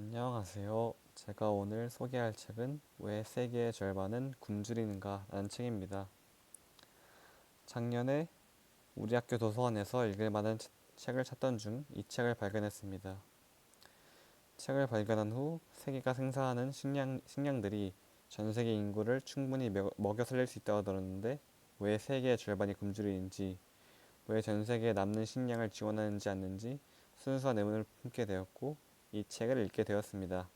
안녕하세요. 제가 오늘 소개할 책은 왜 세계의 절반은 굶주리는가 라는 책입니다. 작년에 우리 학교 도서관에서 읽을 만한 책을 찾던 중 이 책을 발견했습니다. 책을 발견한 후 세계가 생산하는 식량들이 전 세계 인구를 충분히 먹여 살릴 수 있다고 들었는데 왜 세계의 절반이 굶주리는지, 왜 전 세계에 남는 식량을 지원하는지 않는지 순수한 의문을 품게 되었고 이 책을 읽게 되었습니다.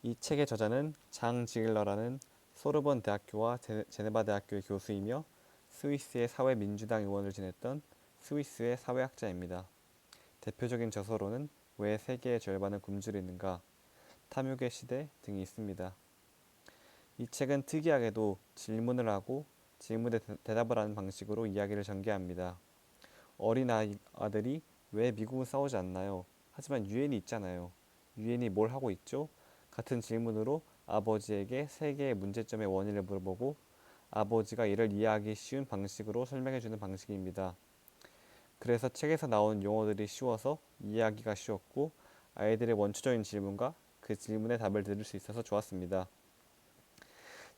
이 책의 저자는 장 지글러라는 소르본 대학교와 제네바 대학교의 교수이며 스위스의 사회민주당 의원을 지냈던 스위스의 사회학자입니다. 대표적인 저서로는 왜 세계의 절반은 굶주리는가, 탐욕의 시대 등이 있습니다. 이 책은 특이하게도 질문을 하고 질문에 대답을 하는 방식으로 이야기를 전개합니다. 어린 아들이 왜 미국은 싸우지 않나요? 하지만 유엔이 있잖아요. 유엔이 뭘 하고 있죠? 같은 질문으로 아버지에게 세계의 문제점의 원인을 물어보고 아버지가 이를 이해하기 쉬운 방식으로 설명해주는 방식입니다. 그래서 책에서 나온 용어들이 쉬워서 이해하기가 쉬웠고 아이들의 원초적인 질문과 그 질문에 답을 들을 수 있어서 좋았습니다.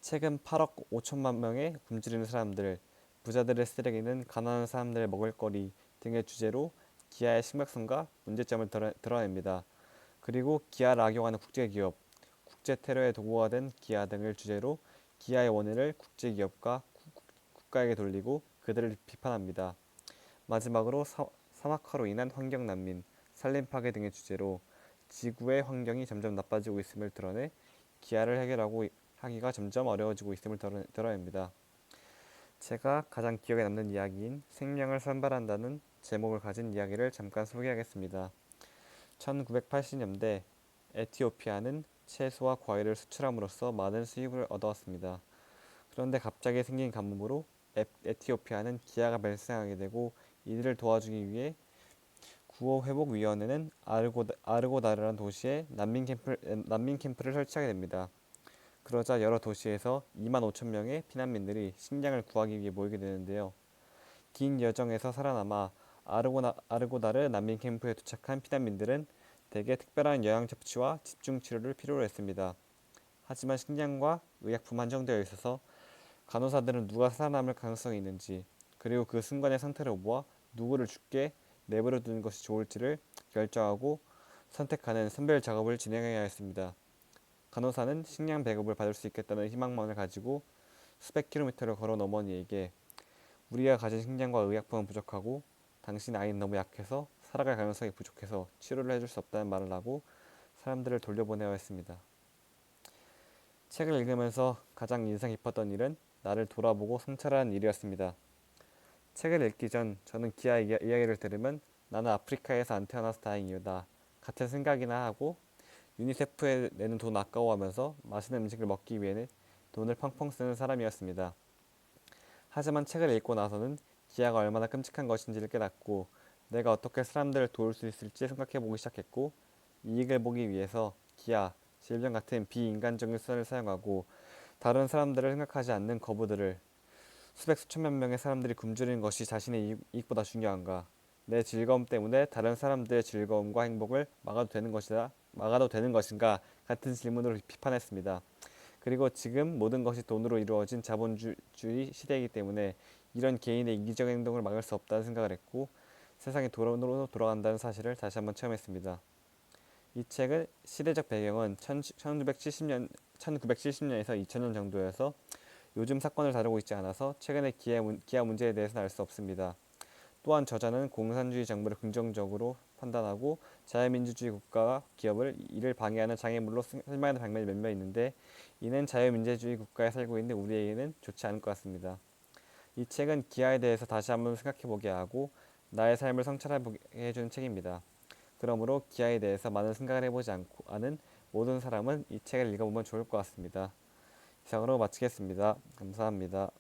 책은 8억 5천만 명의 굶주리는 사람들, 부자들의 쓰레기는 가난한 사람들의 먹을거리 등의 주제로 기아의 심각성과 문제점을 드러냅니다. 그리고 기아를 악용하는 국제기업, 국제 테러의 도구가 된 기아 등을 주제로 기아의 원인을 국제기업과 국가에게 돌리고 그들을 비판합니다. 마지막으로 사막화로 인한 환경난민, 산림파괴 등의 주제로 지구의 환경이 점점 나빠지고 있음을 드러내 기아를 해결하고 하기가 점점 어려워지고 있음을 드러냅니다. 제가 가장 기억에 남는 이야기인 생명을 선발한다는 제목을 가진 이야기를 잠깐 소개하겠습니다. 1980년대 에티오피아는 채소와 과일을 수출함으로써 많은 수익을 얻어왔습니다. 그런데 갑자기 생긴 가뭄으로 에티오피아는 기아가 발생하게 되고 이들을 도와주기 위해 구호회복위원회는 아르고나르란 도시에 난민 캠프를 설치하게 됩니다. 그러자 여러 도시에서 2만 5천 명의 피난민들이 식량을 구하기 위해 모이게 되는데요. 긴 여정에서 살아남아 아르고나르 난민 캠프에 도착한 피난민들은 대개 특별한 영양 섭취와 집중 치료를 필요로 했습니다. 하지만 식량과 의약품 한정되어 있어서 간호사들은 누가 살아남을 가능성이 있는지, 그리고 그 순간의 상태를 보아 누구를 죽게 내버려 두는 것이 좋을지를 결정하고 선택하는 선별 작업을 진행해야 했습니다. 간호사는 식량 배급을 받을 수 있겠다는 희망만을 가지고 수백 킬로미터를 걸어온 어머니에게 우리가 가진 식량과 의약품은 부족하고 당신 아이는 너무 약해서 살아갈 가능성이 부족해서 치료를 해줄 수 없다는 말을 하고 사람들을 돌려보내야 했습니다. 책을 읽으면서 가장 인상 깊었던 일은 나를 돌아보고 성찰하는 일이었습니다. 책을 읽기 전 저는 기아 이야기를 들으면 나는 아프리카에서 안 태어나서 다행이다 같은 생각이나 하고 유니세프에 내는 돈 아까워하면서 맛있는 음식을 먹기 위해는 돈을 펑펑 쓰는 사람이었습니다. 하지만 책을 읽고 나서는 기아가 얼마나 끔찍한 것인지를 깨닫고 내가 어떻게 사람들을 도울 수 있을지 생각해보기 시작했고 이익을 보기 위해서 기아, 질병 같은 비인간적인 수단을 사용하고 다른 사람들을 생각하지 않는 거부들을 수백 수천만 명의 사람들이 굶주리는 것이 자신의 이익보다 중요한가? 내 즐거움 때문에 다른 사람들의 즐거움과 행복을 막아도 되는 것인가? 같은 질문으로 비판했습니다. 그리고 지금 모든 것이 돈으로 이루어진 자본주의 시대이기 때문에 이런 개인의 이기적 행동을 막을 수 없다는 생각을 했고 세상이 돈으로 돌아간다는 사실을 다시 한번 체험했습니다. 이 책의 시대적 배경은 1970년에서 2000년 정도여서 요즘 사건을 다루고 있지 않아서 최근의 기아 문제에 대해서는 알 수 없습니다. 또한 저자는 공산주의 정부를 긍정적으로 판단하고 자유민주주의 국가와 기업을 이를 방해하는 장애물로 설명하는 장면이 몇몇 있는데 이는 자유민주주의 국가에 살고 있는 우리에게는 좋지 않을 것 같습니다. 이 책은 기아에 대해서 다시 한번 생각해보게 하고 나의 삶을 성찰하게 해주는 책입니다. 그러므로 기아에 대해서 많은 생각을 해보지 않은 모든 사람은 이 책을 읽어보면 좋을 것 같습니다. 이상으로 마치겠습니다. 감사합니다.